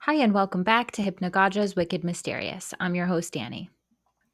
Hi, and welcome back to Hypnagogia's Wicked Mysterious. I'm your host, Danny.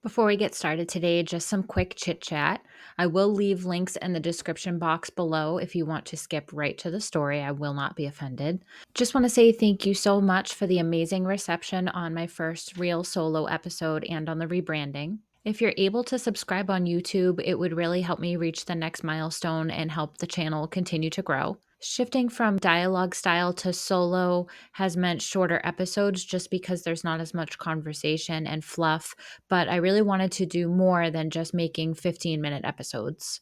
Before we get started today, just some quick chit chat. I will leave links in the description box below if you want to skip right to the story. I will not be offended. Just want to say thank you so much for the amazing reception on my first real solo episode and on the rebranding. If you're able to subscribe on YouTube, it would really help me reach the next milestone and help the channel continue to grow. Shifting from dialogue style to solo has meant shorter episodes just because there's not as much conversation and fluff, but I really wanted to do more than just making 15-minute episodes.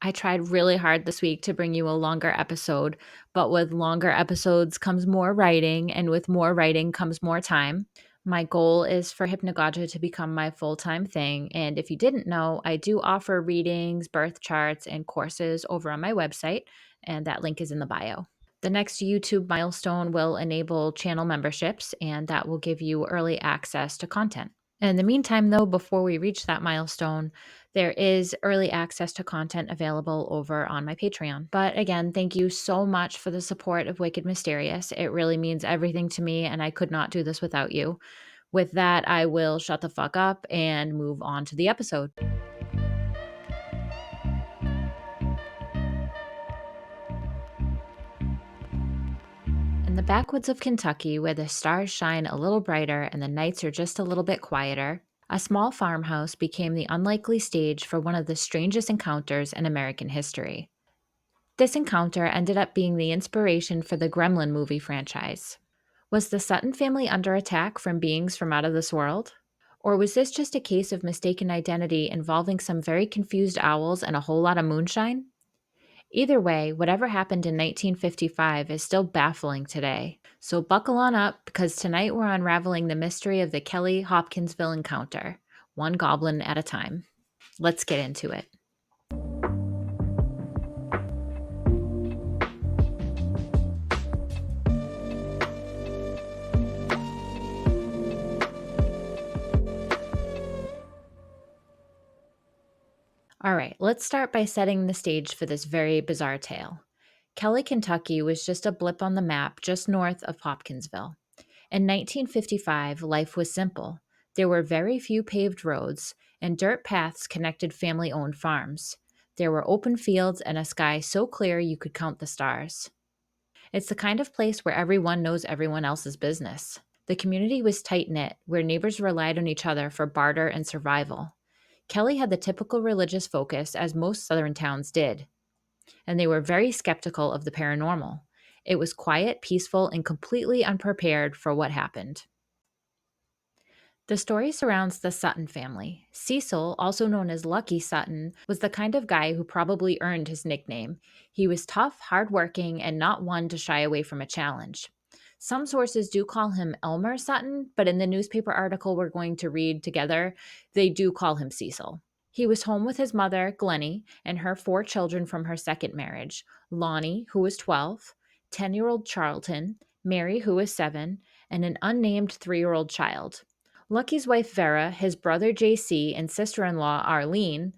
I tried really hard this week to bring you a longer episode, but with longer episodes comes more writing, and with more writing comes more time. My goal is for Hypnagogia to become my full-time thing, and if you didn't know, I do offer readings, birth charts, and courses over on my website, and that link is in the bio. The next YouTube milestone will enable channel memberships, and that will give you early access to content. In the meantime, though, before we reach that milestone, there is early access to content available over on my Patreon. But again, thank you so much for the support of Wicked Mysterious. It really means everything to me, and I could not do this without you. With that, I will shut the fuck up and move on to the episode. In the backwoods of Kentucky, where the stars shine a little brighter and the nights are just a little bit quieter, a small farmhouse became the unlikely stage for one of the strangest encounters in American history. This encounter ended up being the inspiration for the Gremlin movie franchise. Was the Sutton family under attack from beings from out of this world? Or was this just a case of mistaken identity involving some very confused owls and a whole lot of moonshine? Either way, whatever happened in 1955 is still baffling today. So buckle on up, because tonight we're unraveling the mystery of the Kelly-Hopkinsville Encounter, one goblin at a time. Let's get into it. All right, let's start by setting the stage for this very bizarre tale. Kelly, Kentucky was just a blip on the map just north of Hopkinsville. In 1955, life was simple. There were very few paved roads, and dirt paths connected family owned farms. There were open fields and a sky so clear you could count the stars. It's the kind of place where everyone knows everyone else's business. The community was tight knit, where neighbors relied on each other for barter and survival. Kelly had the typical religious focus, as most southern towns did, and they were very skeptical of the paranormal. It was quiet, peaceful, and completely unprepared for what happened. The story surrounds the Sutton family. Cecil, also known as Lucky Sutton, was the kind of guy who probably earned his nickname. He was tough, hardworking, and not one to shy away from a challenge. Some sources do call him Elmer Sutton, but in the newspaper article we're going to read together, they do call him Cecil. He was home with his mother, Glennie, and her 4 children from her second marriage: Lonnie, who was 12, 10-year-old Charlton, Mary, who was 7, and an unnamed 3-year-old child. Lucky's wife Vera, his brother JC, and sister-in-law Arlene,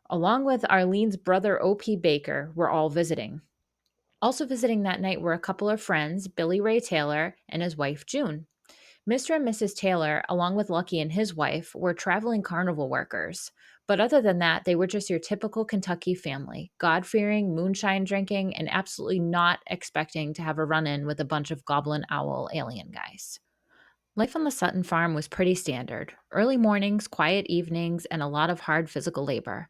along with Arlene's brother O.P. Baker, were all visiting. Also visiting that night were a couple of friends, Billy Ray Taylor and his wife June. Mr. and Mrs. Taylor, along with Lucky and his wife, were traveling carnival workers. But other than that, they were just your typical Kentucky family, God-fearing, moonshine drinking, and absolutely not expecting to have a run-in with a bunch of goblin owl alien guys. Life on the Sutton farm was pretty standard: early mornings, quiet evenings, and a lot of hard physical labor.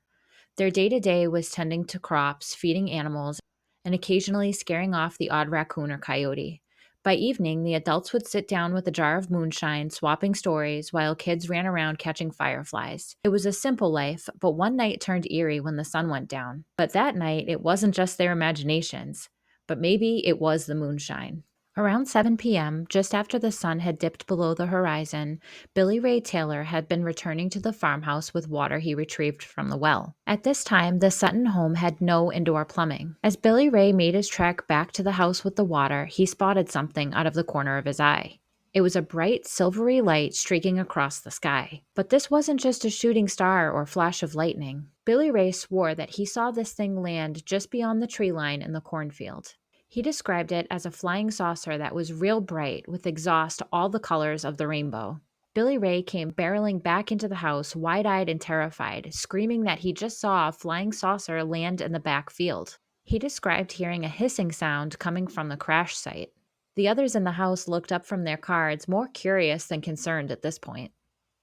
Their day-to-day was tending to crops, feeding animals, and occasionally scaring off the odd raccoon or coyote. By evening, the adults would sit down with a jar of moonshine, swapping stories, while kids ran around catching fireflies. It was a simple life, but one night turned eerie when the sun went down. But that night, it wasn't just their imaginations, but maybe it was the moonshine. Around 7 p.m., just after the sun had dipped below the horizon, Billy Ray Taylor had been returning to the farmhouse with water he retrieved from the well. At this time, the Sutton home had no indoor plumbing. As Billy Ray made his trek back to the house with the water, he spotted something out of the corner of his eye. It was a bright, silvery light streaking across the sky. But this wasn't just a shooting star or flash of lightning. Billy Ray swore that he saw this thing land just beyond the tree line in the cornfield. He described it as a flying saucer that was real bright with exhaust all the colors of the rainbow. Billy Ray came barreling back into the house, wide eyed and terrified, screaming that he just saw a flying saucer land in the back field. He described hearing a hissing sound coming from the crash site. The others in the house looked up from their cards, more curious than concerned at this point.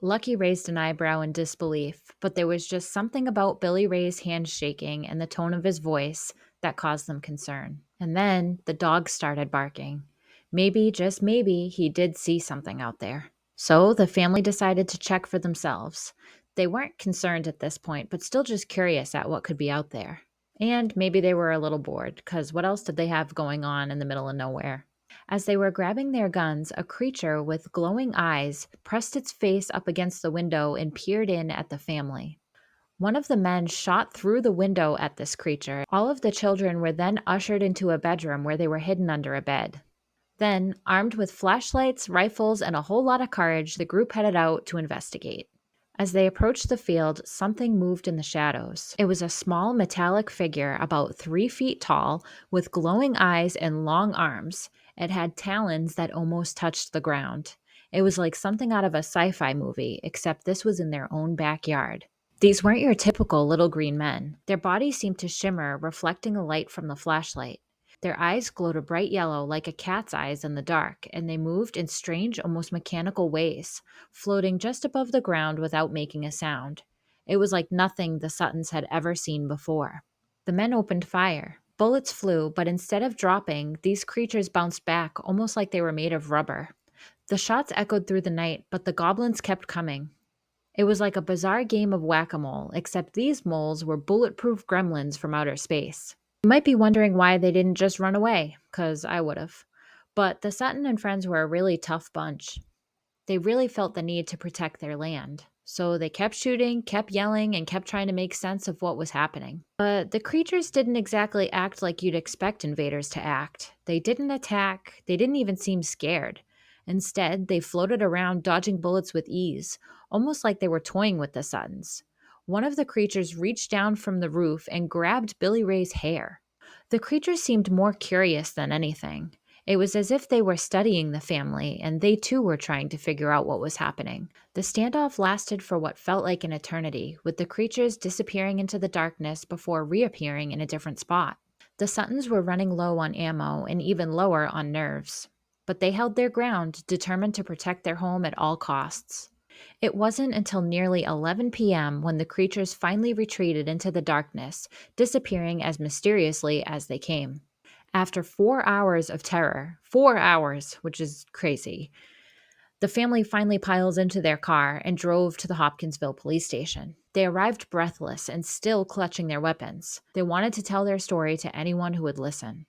Lucky raised an eyebrow in disbelief, but there was just something about Billy Ray's hand shaking and the tone of his voice that caused them concern. And then the dog started barking. Maybe, just maybe, he did see something out there. So the family decided to check for themselves. They weren't concerned at this point, but still just curious at what could be out there. And maybe they were a little bored, because what else did they have going on in the middle of nowhere? As they were grabbing their guns, a creature with glowing eyes pressed its face up against the window and peered in at the family. One of the men shot through the window at this creature. All of the children were then ushered into a bedroom where they were hidden under a bed. Then, armed with flashlights, rifles, and a whole lot of courage, the group headed out to investigate. As they approached the field, something moved in the shadows. It was a small metallic figure about 3 feet tall with glowing eyes and long arms. It had talons that almost touched the ground. It was like something out of a sci-fi movie, except this was in their own backyard. These weren't your typical little green men. Their bodies seemed to shimmer, reflecting the light from the flashlight. Their eyes glowed a bright yellow like a cat's eyes in the dark, and they moved in strange, almost mechanical ways, floating just above the ground without making a sound. It was like nothing the Suttons had ever seen before. The men opened fire. Bullets flew, but instead of dropping, these creatures bounced back almost like they were made of rubber. The shots echoed through the night, but the goblins kept coming. It was like a bizarre game of whack-a-mole, except these moles were bulletproof gremlins from outer space. You might be wondering why they didn't just run away, because I would have. But the Sutton and friends were a really tough bunch. They really felt the need to protect their land. So they kept shooting, kept yelling, and kept trying to make sense of what was happening. But the creatures didn't exactly act like you'd expect invaders to act. They didn't attack, they didn't even seem scared. Instead, they floated around dodging bullets with ease, almost like they were toying with the Suttons. One of the creatures reached down from the roof and grabbed Billy Ray's hair. The creatures seemed more curious than anything. It was as if they were studying the family, and they too were trying to figure out what was happening. The standoff lasted for what felt like an eternity, with the creatures disappearing into the darkness before reappearing in a different spot. The Suttons were running low on ammo and even lower on nerves. But they held their ground, determined to protect their home at all costs. It wasn't until nearly 11 p.m. when the creatures finally retreated into the darkness, disappearing as mysteriously as they came. After 4 hours of terror, 4 hours, which is crazy, the family finally piles into their car and drove to the Hopkinsville police station. They arrived breathless and still clutching their weapons. They wanted to tell their story to anyone who would listen.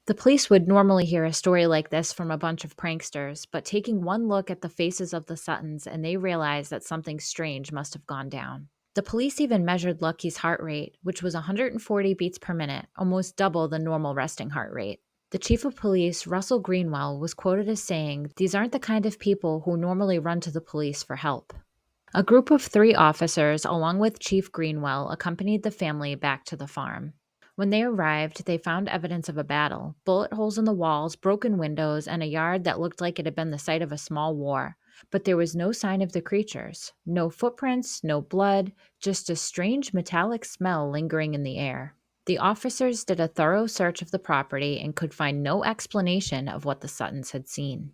The police would normally hear a story like this from a bunch of pranksters, but taking one look at the faces of the Suttons and they realized that something strange must have gone down. The police even measured Lucky's heart rate, which was 140 beats per minute, almost double the normal resting heart rate. The chief of police, Russell Greenwell, was quoted as saying, "These aren't the kind of people who normally run to the police for help." A group of 3 officers, along with Chief Greenwell, accompanied the family back to the farm. When they arrived, they found evidence of a battle, bullet holes in the walls, broken windows, and a yard that looked like it had been the site of a small war. But there was no sign of the creatures. No footprints, no blood, just a strange metallic smell lingering in the air. The officers did a thorough search of the property and could find no explanation of what the Suttons had seen.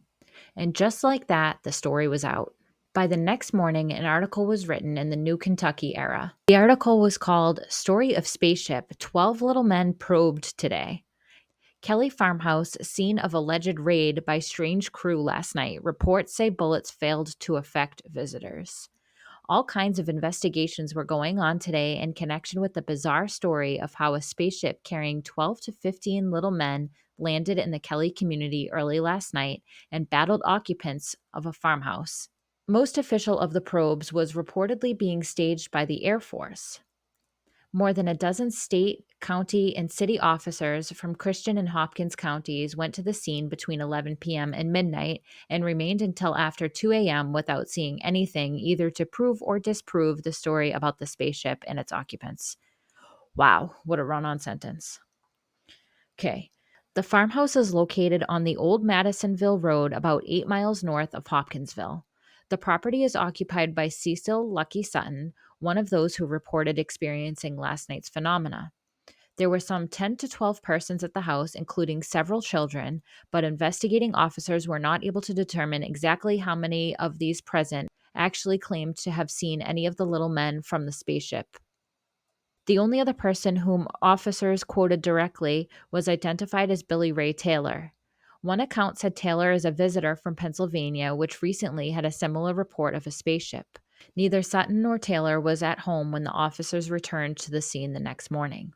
And just like that, the story was out. By the next morning, an article was written in the New Kentucky Era. The article was called "Story of Spaceship, 12 Little Men Probed Today." Kelly Farmhouse, scene of alleged raid by strange crew last night. Reports say bullets failed to affect visitors. All kinds of investigations were going on today in connection with the bizarre story of how a spaceship carrying 12 to 15 little men landed in the Kelly community early last night and battled occupants of a farmhouse. Most official of the probes was reportedly being staged by the Air Force. More than a dozen state, county, and city officers from Christian and Hopkins counties went to the scene between 11 p.m. and midnight and remained until after 2 a.m. without seeing anything either to prove or disprove the story about the spaceship and its occupants. Wow, what a run-on sentence. Okay. The farmhouse is located on the old Madisonville Road, about 8 miles north of Hopkinsville. The property is occupied by Cecil Lucky Sutton, one of those who reported experiencing last night's phenomena. There were some 10 to 12 persons at the house, including several children, but investigating officers were not able to determine exactly how many of these present actually claimed to have seen any of the little men from the spaceship. The only other person whom officers quoted directly was identified as Billy Ray Taylor. One account said Taylor is a visitor from Pennsylvania, which recently had a similar report of a spaceship. Neither Sutton nor Taylor was at home when the officers returned to the scene the next morning.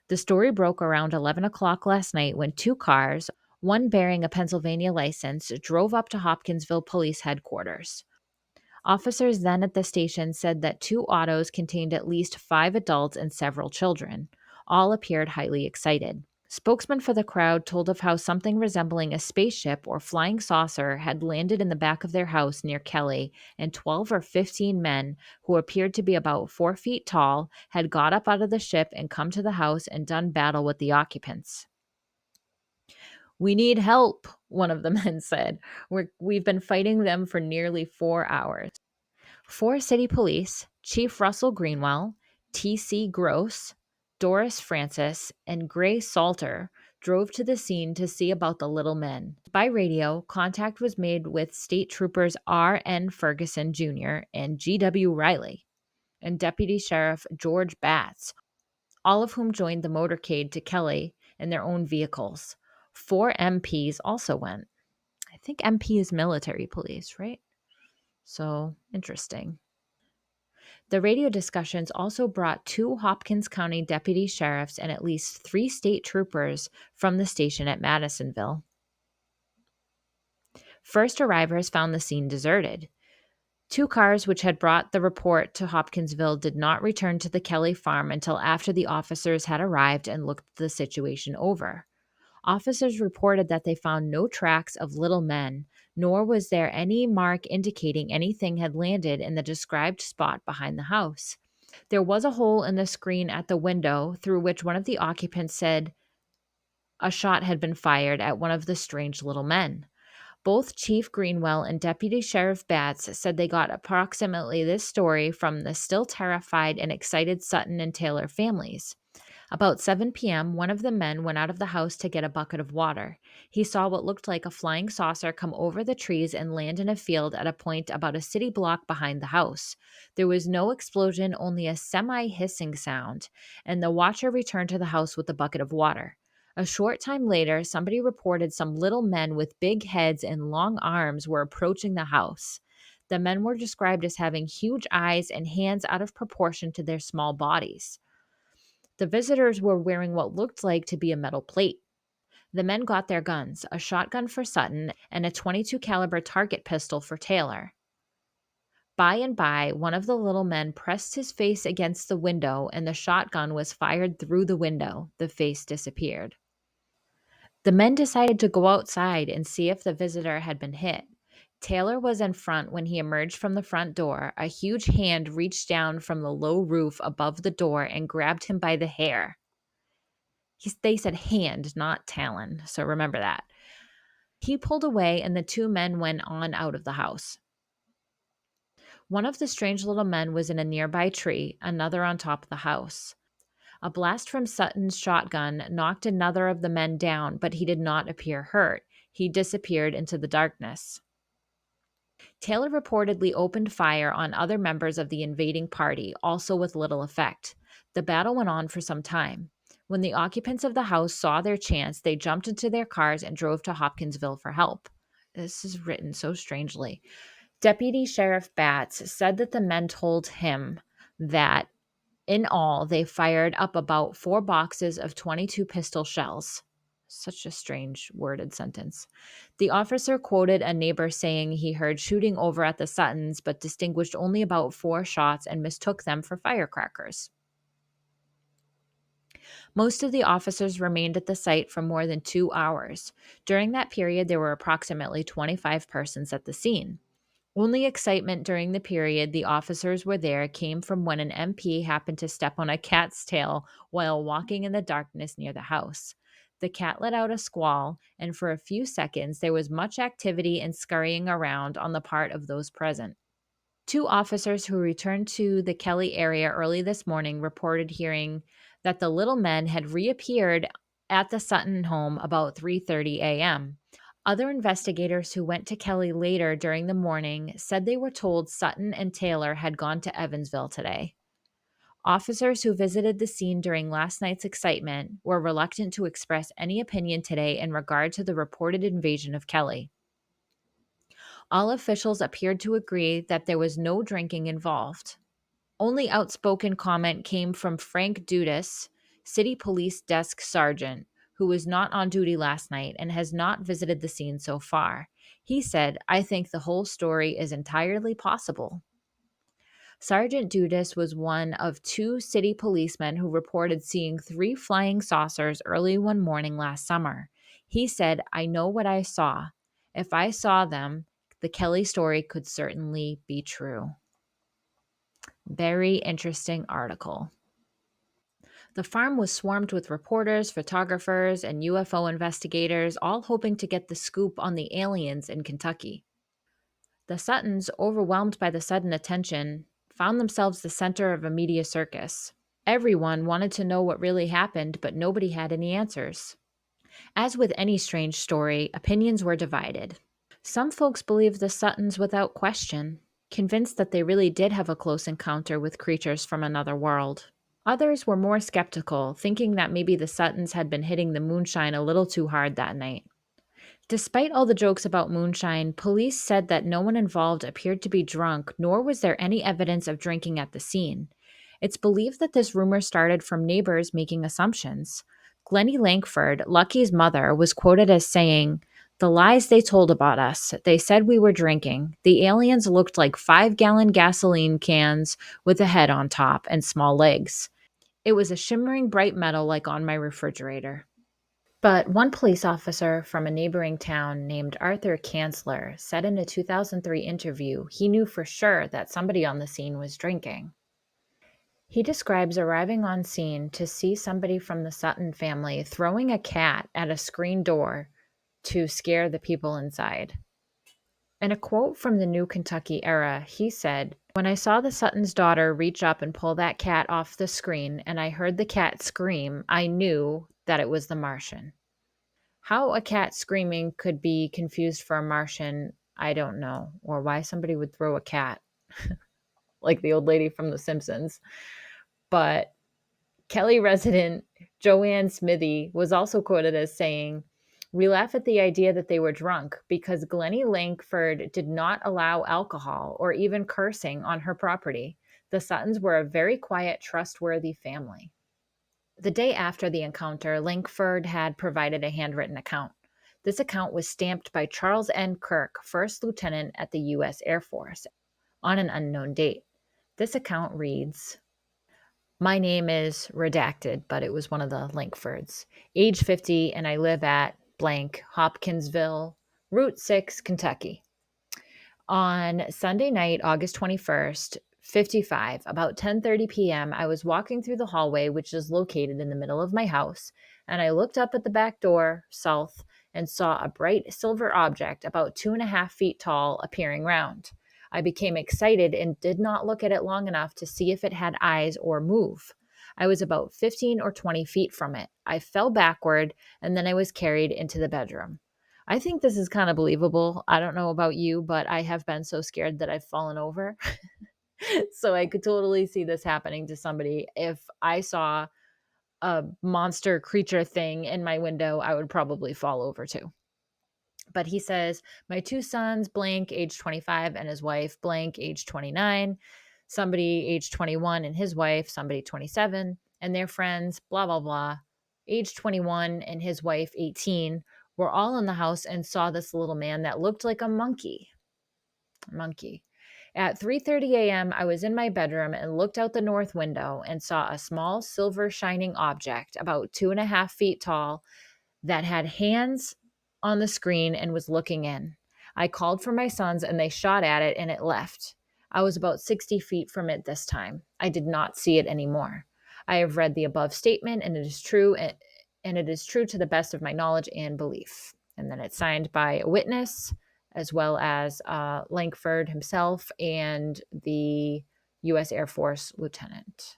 The story broke around 11 o'clock last night when two cars, one bearing a Pennsylvania license, drove up to Hopkinsville Police Headquarters. Officers then at the station said that two autos contained at least 5 adults and several children. All appeared highly excited. Spokesman for the crowd told of how something resembling a spaceship or flying saucer had landed in the back of their house near Kelly, and 12 or 15 men, who appeared to be about 4 feet tall, had got up out of the ship and come to the house and done battle with the occupants. "We need help," one of the men said. We've been fighting them for nearly 4 hours. Four city police, Chief Russell Greenwell, T.C. Gross, Doris Francis, and Gray Salter, drove to the scene to see about the little men. By radio, contact was made with State Troopers R.N. Ferguson Jr. and G.W. Riley, and Deputy Sheriff George Batts, all of whom joined the motorcade to Kelly in their own vehicles. 4 MPs also went. I think MP is military police, right? So interesting. The radio discussions also brought 2 Hopkins County deputy sheriffs and at least 3 state troopers from the station at Madisonville. First arrivers found the scene deserted. 2 cars which had brought the report to Hopkinsville did not return to the Kelly farm until after the officers had arrived and looked the situation over. Officers reported that they found no tracks of little men, nor was there any mark indicating anything had landed in the described spot behind the house. There was a hole in the screen at the window through which one of the occupants said a shot had been fired at one of the strange little men. Both Chief Greenwell and Deputy Sheriff Batts said they got approximately this story from the still terrified and excited Sutton and Taylor families. About 7 p.m., one of the men went out of the house to get a bucket of water. He saw what looked like a flying saucer come over the trees and land in a field at a point about a city block behind the house. There was no explosion, only a semi-hissing sound, and the watcher returned to the house with a bucket of water. A short time later, somebody reported some little men with big heads and long arms were approaching the house. The men were described as having huge eyes and hands out of proportion to their small bodies. The visitors were wearing what looked like to be a metal plate. The men got their guns, a shotgun for Sutton and a .22 caliber target pistol for Taylor. By and by, one of the little men pressed his face against the window and the shotgun was fired through the window. The face disappeared. The men decided to go outside and see if the visitor had been hit. Taylor was in front when he emerged from the front door. A huge hand reached down from the low roof above the door and grabbed him by the hair. They said hand, not talon, so remember that. He pulled away and the 2 men went on out of the house. One of the strange little men was in a nearby tree, another on top of the house. A blast from Sutton's shotgun knocked another of the men down, but he did not appear hurt. He disappeared into the darkness. Taylor reportedly opened fire on other members of the invading party, also with little effect. The battle went on for some time. When the occupants of the house saw their chance, they jumped into their cars and drove to Hopkinsville for help. This is written so strangely. Deputy Sheriff Batts said that the men told him that in all, they fired up about 4 boxes of .22 pistol shells. Such a strange worded sentence. The officer quoted a neighbor saying he heard shooting over at the Suttons, but distinguished only about 4 shots and mistook them for firecrackers. Most of the officers remained at the site for more than 2 hours. During that period, there were approximately 25 persons at the scene. Only excitement during the period the officers were there came from when an MP happened to step on a cat's tail while walking in the darkness near the house. The cat let out a squall, and for a few seconds there was much activity and scurrying around on the part of those present. Two officers who returned to the Kelly area early this morning reported hearing that the little men had reappeared at the Sutton home about 3:30 a.m. Other investigators who went to Kelly later during the morning said they were told Sutton and Taylor had gone to Evansville today. Officers who visited the scene during last night's excitement were reluctant to express any opinion today in regard to the reported invasion of Kelly. All officials appeared to agree that there was no drinking involved. Only outspoken comment came from Frank Dudas, City Police Desk Sergeant, who was not on duty last night and has not visited the scene so far. He said, "I think the whole story is entirely possible." Sergeant Dudas was one of two city policemen who reported seeing three flying saucers early one morning last summer. He said, "I know what I saw. If I saw them, the Kelly story could certainly be true." Very interesting article. The farm was swarmed with reporters, photographers, and UFO investigators, all hoping to get the scoop on the aliens in Kentucky. The Suttons, overwhelmed by the sudden attention, found themselves the center of a media circus. Everyone wanted to know what really happened, but nobody had any answers. As with any strange story, opinions were divided. Some folks believed the Suttons without question, convinced that they really did have a close encounter with creatures from another world. Others were more skeptical, thinking that maybe the Suttons had been hitting the moonshine a little too hard that night. Despite all the jokes about moonshine, police said that no one involved appeared to be drunk, nor was there any evidence of drinking at the scene. It's believed that this rumor started from neighbors making assumptions. Glennie Langford, Lucky's mother, was quoted as saying, "The lies they told about us. They said we were drinking. The aliens looked like 5-gallon gasoline cans with a head on top and small legs. It was a shimmering bright metal like on my refrigerator." But one police officer from a neighboring town named Arthur Kanzler said in a 2003 interview he knew for sure that somebody on the scene was drinking. He describes arriving on scene to see somebody from the Sutton family throwing a cat at a screen door to scare the people inside. In a quote from the New Kentucky Era, he said, "When I saw the Sutton's daughter reach up and pull that cat off the screen and I heard the cat scream, I knew that it was the Martian." How a cat screaming could be confused for a Martian, I don't know, or why somebody would throw a cat like the old lady from The Simpsons. But Kelly resident Joanne Smithy was also quoted as saying, "We laugh at the idea that they were drunk because Glennie Langford did not allow alcohol or even cursing on her property. The Suttons were a very quiet, trustworthy family." The day after the encounter, Langford had provided a handwritten account. This account was stamped by Charles N. Kirk, first lieutenant at the U.S. Air Force, on an unknown date. This account reads, "My name is redacted, but it was one of the Langfords. Age 50, and I live at blank, Hopkinsville, Route 6, Kentucky. On Sunday night, August 21st, 55, about 10:30 p.m., I was walking through the hallway, which is located in the middle of my house, and I looked up at the back door, south, and saw a bright silver object about 2.5 feet tall appearing round. I became excited and did not look at it long enough to see if it had eyes or move. I was about 15 or 20 feet from it. I fell backward, and then I was carried into the bedroom. I think this is kind of believable. I don't know about you, but I have been so scared that I've fallen over. So I could totally see this happening to somebody. If I saw a monster creature thing in my window, I would probably fall over too. But he says, "My two sons, blank, age 25, and his wife, blank, age 29, somebody age 21 and his wife, somebody 27, and their friends, blah, blah, blah, age 21 and his wife, 18, were all in the house and saw this little man that looked like a monkey. Monkey. At 3:30 a.m., I was in my bedroom and looked out the north window and saw a small silver shining object about 2.5 feet tall that had hands on the screen and was looking in. I called for my sons and they shot at it and it left. I was about 60 feet from it this time. I did not see it anymore. I have read the above statement and it is true and it is true to the best of my knowledge and belief. And then it's signed by a witness, as well as Langford himself and the U.S. Air Force lieutenant.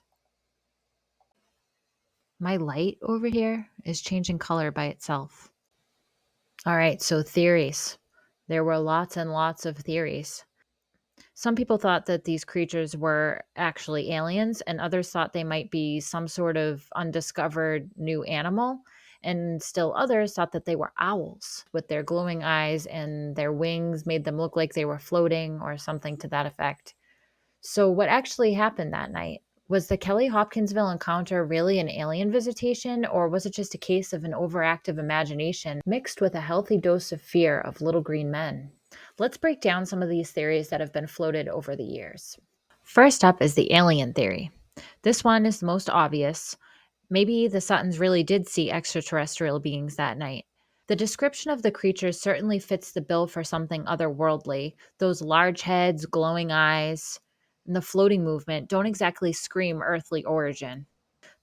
My light over here is changing color by itself. All right, so theories. There were lots and lots of theories. Some people thought that these creatures were actually aliens, and others thought they might be some sort of undiscovered new animal. And still others thought that they were owls with their glowing eyes, and their wings made them look like they were floating or something to that effect. So, what actually happened that night? Was the Kelly-Hopkinsville encounter really an alien visitation, or was it just a case of an overactive imagination mixed with a healthy dose of fear of little green men? Let's break down some of these theories that have been floated over the years. First up is the alien theory. This one is the most obvious. Maybe the Suttons really did see extraterrestrial beings that night. The description of the creatures certainly fits the bill for something otherworldly. Those large heads, glowing eyes, and the floating movement don't exactly scream earthly origin.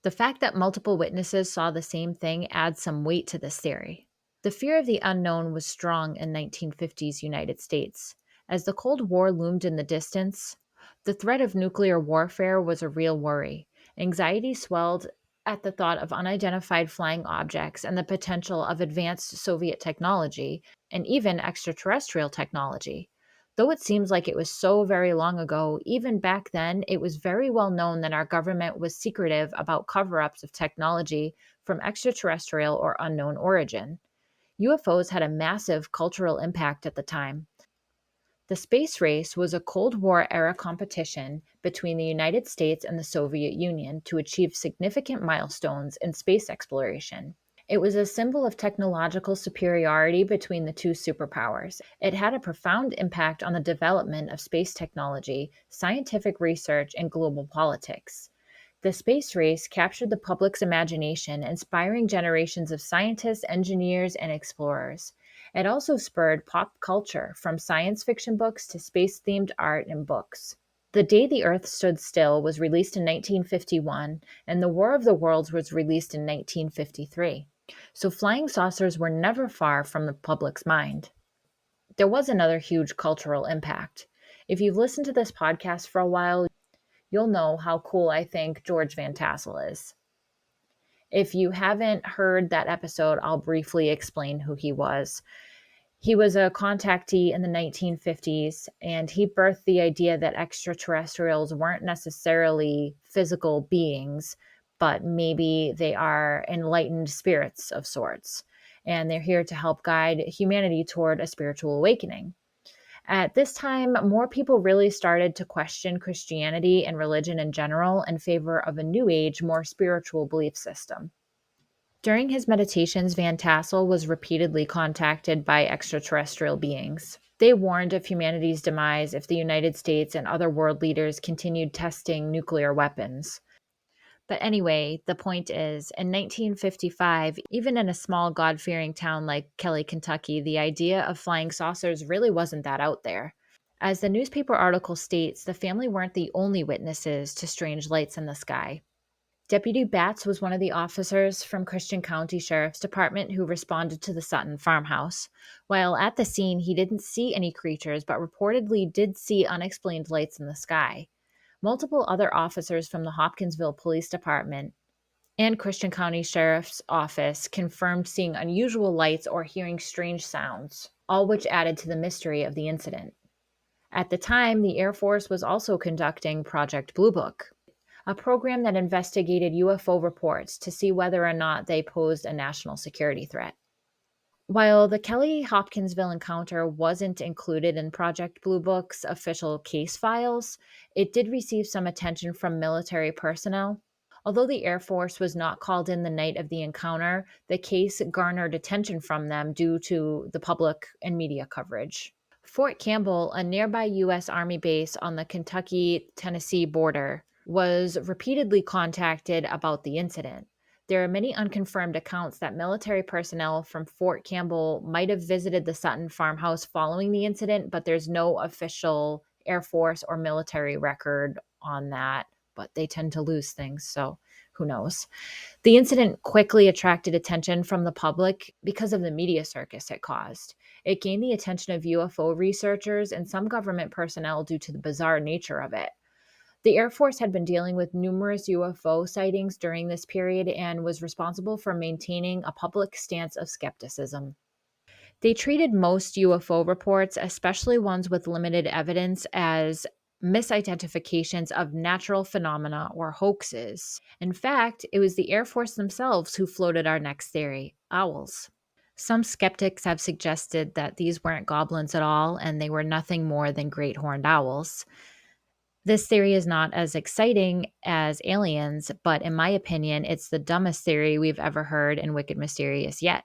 The fact that multiple witnesses saw the same thing adds some weight to this theory. The fear of the unknown was strong in 1950s United States. As the Cold War loomed in the distance, the threat of nuclear warfare was a real worry. Anxiety swelled at the thought of unidentified flying objects and the potential of advanced Soviet technology and even extraterrestrial technology. Though it seems like it was so very long ago, even back then, it was very well known that our government was secretive about cover ups of technology from extraterrestrial or unknown origin. UFOs had a massive cultural impact at the time. The space race was a Cold War era competition between the United States and the Soviet Union to achieve significant milestones in space exploration. It was a symbol of technological superiority between the two superpowers. It had a profound impact on the development of space technology, scientific research, and global politics. The space race captured the public's imagination, inspiring generations of scientists, engineers, and explorers. It also spurred pop culture, from science fiction books to space themed art and books. The Day the Earth Stood Still was released in 1951, and The War of the Worlds was released in 1953. So flying saucers were never far from the public's mind. There was another huge cultural impact. If you've listened to this podcast for a while, you'll know how cool I think George Van Tassel is. If you haven't heard that episode, I'll briefly explain who he was. He was a contactee in the 1950s, and he birthed the idea that extraterrestrials weren't necessarily physical beings, but maybe they are enlightened spirits of sorts. And they're here to help guide humanity toward a spiritual awakening. At this time, more people really started to question Christianity and religion in general in favor of a New Age, more spiritual belief system. During his meditations, Van Tassel was repeatedly contacted by extraterrestrial beings. They warned of humanity's demise if the United States and other world leaders continued testing nuclear weapons. But anyway, the point is, in 1955, even in a small God fearing town like Kelly, Kentucky, the idea of flying saucers really wasn't that out there. As the newspaper article states, the family weren't the only witnesses to strange lights in the sky. Deputy Batts was one of the officers from Christian County Sheriff's Department who responded to the Sutton farmhouse. While at the scene, he didn't see any creatures, but reportedly did see unexplained lights in the sky. Multiple other officers from the Hopkinsville Police Department and Christian County Sheriff's Office confirmed seeing unusual lights or hearing strange sounds, all which added to the mystery of the incident. At the time, the Air Force was also conducting Project Blue Book, a program that investigated UFO reports to see whether or not they posed a national security threat. While the Kelly-Hopkinsville encounter wasn't included in Project Blue Book's official case files, it did receive some attention from military personnel. Although the Air Force was not called in the night of the encounter, the case garnered attention from them due to the public and media coverage. Fort Campbell, a nearby U.S. Army base on the Kentucky-Tennessee border, was repeatedly contacted about the incident. There are many unconfirmed accounts that military personnel from Fort Campbell might have visited the Sutton farmhouse following the incident, but there's no official Air Force or military record on that. But they tend to lose things, so Who knows? The incident quickly attracted attention from the public because of the media circus it caused. It gained the attention of UFO researchers and some government personnel due to the bizarre nature of it. The Air Force had been dealing with numerous UFO sightings during this period and was responsible for maintaining a public stance of skepticism. They treated most UFO reports, especially ones with limited evidence, as misidentifications of natural phenomena or hoaxes. In fact, it was the Air Force themselves who floated our next theory: owls. Some skeptics have suggested that these weren't goblins at all and they were nothing more than great horned owls. This theory is not as exciting as aliens, but in my opinion, it's the dumbest theory we've ever heard and wicked mysterious yet.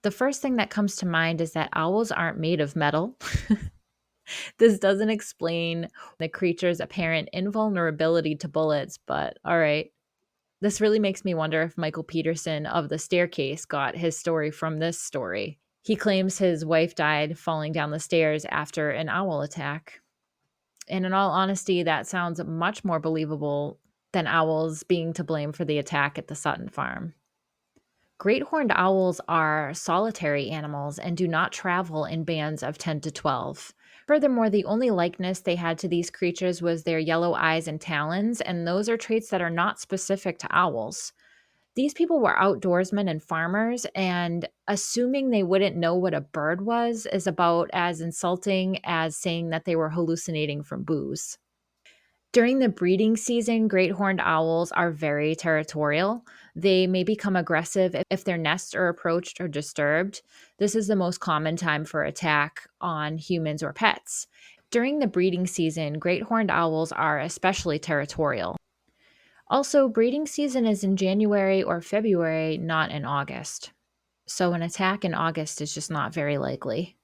The first thing that comes to mind is that owls aren't made of metal. This doesn't explain the creature's apparent invulnerability to bullets, but all right. This really makes me wonder if Michael Peterson of The Staircase got his story from this story. He claims his wife died falling down the stairs after an owl attack. And in all honesty, that sounds much more believable than owls being to blame for the attack at the Sutton farm. Great horned owls are solitary animals and do not travel in bands of 10 to 12. Furthermore, the only likeness they had to these creatures was their yellow eyes and talons, and those are traits that are not specific to owls. These people were outdoorsmen and farmers, and assuming they wouldn't know what a bird was is about as insulting as saying that they were hallucinating from booze. During the breeding season, great horned owls are very territorial. They may become aggressive if their nests are approached or disturbed. This is the most common time for attack on humans or pets. During the breeding season, great horned owls are especially territorial. Also, breeding season is in January or February, not in August. So, an attack in August is just not very likely.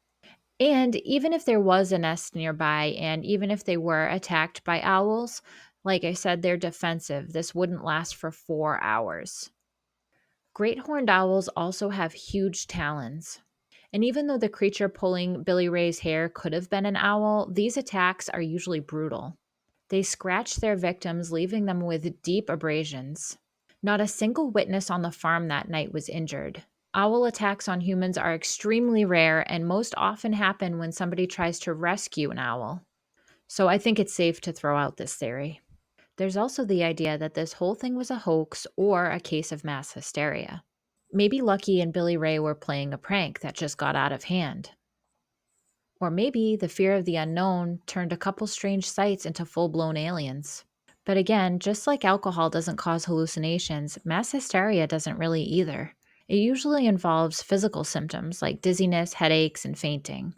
And even if there was a nest nearby, and even if they were attacked by owls, like I said, they're defensive. This wouldn't last for 4 hours. Great horned owls also have huge talons. And even though the creature pulling Billy Ray's hair could have been an owl, these attacks are usually brutal. They scratch their victims, leaving them with deep abrasions. Not a single witness on the farm that night was injured. Owl attacks on humans are extremely rare and most often happen when somebody tries to rescue an owl. So I think it's safe to throw out this theory. There's also the idea that this whole thing was a hoax or a case of mass hysteria. Maybe Lucky and Billy Ray were playing a prank that just got out of hand. Or maybe the fear of the unknown turned a couple strange sights into full-blown aliens. But again, just like alcohol doesn't cause hallucinations, mass hysteria doesn't really either. It usually involves physical symptoms like dizziness, headaches, and fainting.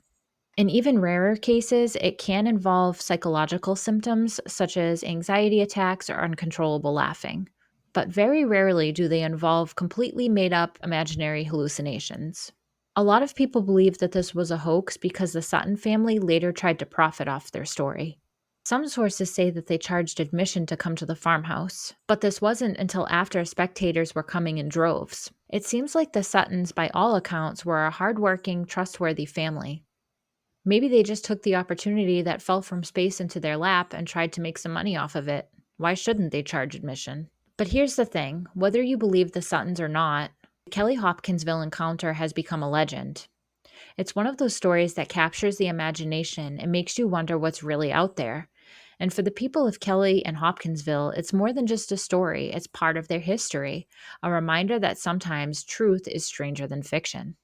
In even rarer cases, it can involve psychological symptoms such as anxiety attacks or uncontrollable laughing. But very rarely do they involve completely made up imaginary hallucinations. A lot of people believe that this was a hoax because the Sutton family later tried to profit off their story. Some sources say that they charged admission to come to the farmhouse, but this wasn't until after spectators were coming in droves. It seems like the Suttons, by all accounts, were a hardworking, trustworthy family. Maybe they just took the opportunity that fell from space into their lap and tried to make some money off of it. Why shouldn't they charge admission? But here's the thing, whether you believe the Suttons or not, the Kelly-Hopkinsville Encounter has become a legend. It's one of those stories that captures the imagination and makes you wonder what's really out there. And for the people of Kelly and Hopkinsville, it's more than just a story, it's part of their history, a reminder that sometimes truth is stranger than fiction.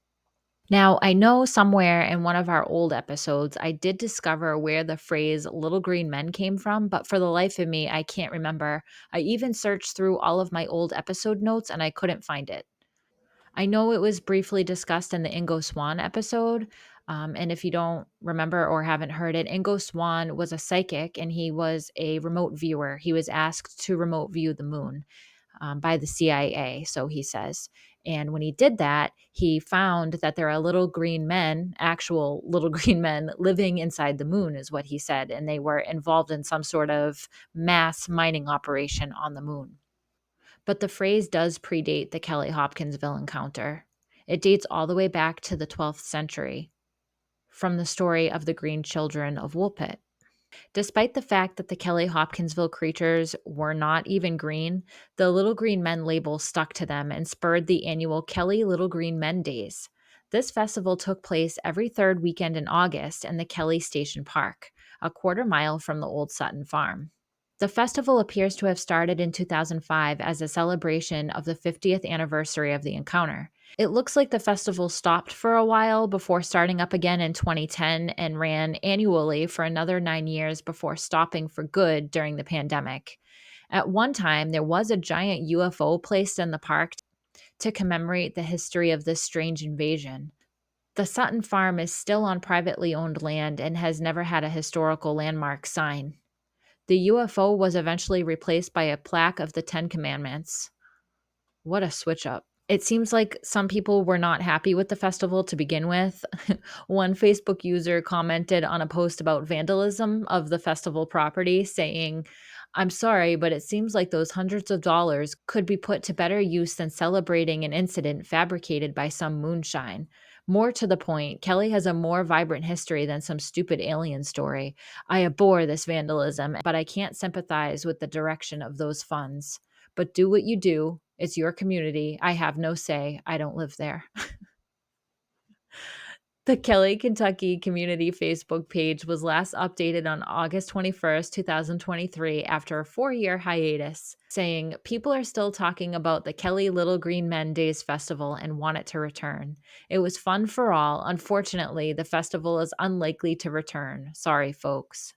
Now, I know somewhere in one of our old episodes, I did discover where the phrase little green men came from, but for the life of me, I can't remember. I even searched through all of my old episode notes and I couldn't find it. I know it was briefly discussed in the Ingo Swann episode. And if you don't remember or haven't heard it, Ingo Swann was a psychic and he was a remote viewer. He was asked to remote view the moon by the CIA, so he says. And when he did that, he found that there are little green men, actual little green men, living inside the moon, is what he said. And they were involved in some sort of mass mining operation on the moon. But the phrase does predate the Kelly-Hopkinsville encounter. It dates all the way back to the 12th century from the story of the Green Children of Woolpit. Despite the fact that the Kelly-Hopkinsville creatures were not even green, the Little Green Men label stuck to them and spurred the annual Kelly Little Green Men Days. This festival took place every third weekend in August in the Kelly Station Park, a quarter mile from the old Sutton farm. The festival appears to have started in 2005 as a celebration of the 50th anniversary of the encounter. It looks like the festival stopped for a while before starting up again in 2010 and ran annually for another 9 years before stopping for good during the pandemic. At one time, there was a giant UFO placed in the park to commemorate the history of this strange invasion. The Sutton Farm is still on privately owned land and has never had a historical landmark sign. The UFO was eventually replaced by a plaque of the Ten Commandments. What a switch up. It seems like some people were not happy with the festival to begin with. One Facebook user commented on a post about vandalism of the festival property, saying, "I'm sorry, but it seems like those hundreds of dollars could be put to better use than celebrating an incident fabricated by some moonshine. More to the point, Kelly has a more vibrant history than some stupid alien story. I abhor this vandalism, but I can't sympathize with the direction of those funds. But do what you do. It's your community. I have no say. I don't live there." The Kelly, Kentucky community Facebook page was last updated on August 21st, 2023, after a 4-year hiatus, saying, "People are still talking about the Kelly Little Green Men Days Festival and want it to return. It was fun for all. Unfortunately, the festival is unlikely to return. Sorry, folks."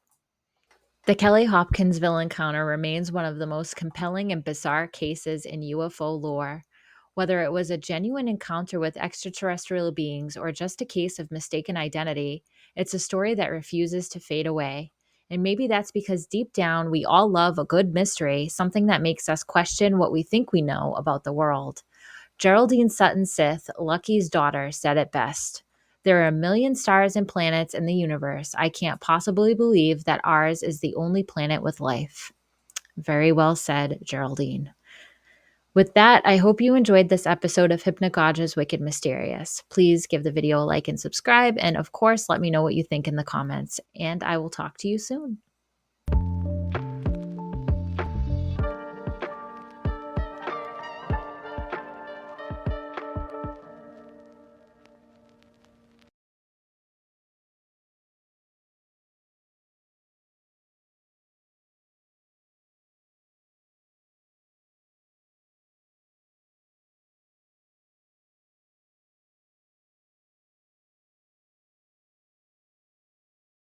The Kelly-Hopkinsville encounter remains one of the most compelling and bizarre cases in UFO lore. Whether it was a genuine encounter with extraterrestrial beings or just a case of mistaken identity, it's a story that refuses to fade away. And maybe that's because deep down we all love a good mystery, something that makes us question what we think we know about the world. Geraldine Sutton Sith, Lucky's daughter, said it best. "There are a million stars and planets in the universe. I can't possibly believe that ours is the only planet with life." Very well said, Geraldine. With that, I hope you enjoyed this episode of Hypnagogia's Wicked Mysterious. Please give the video a like and subscribe, and of course, let me know what you think in the comments, and I will talk to you soon.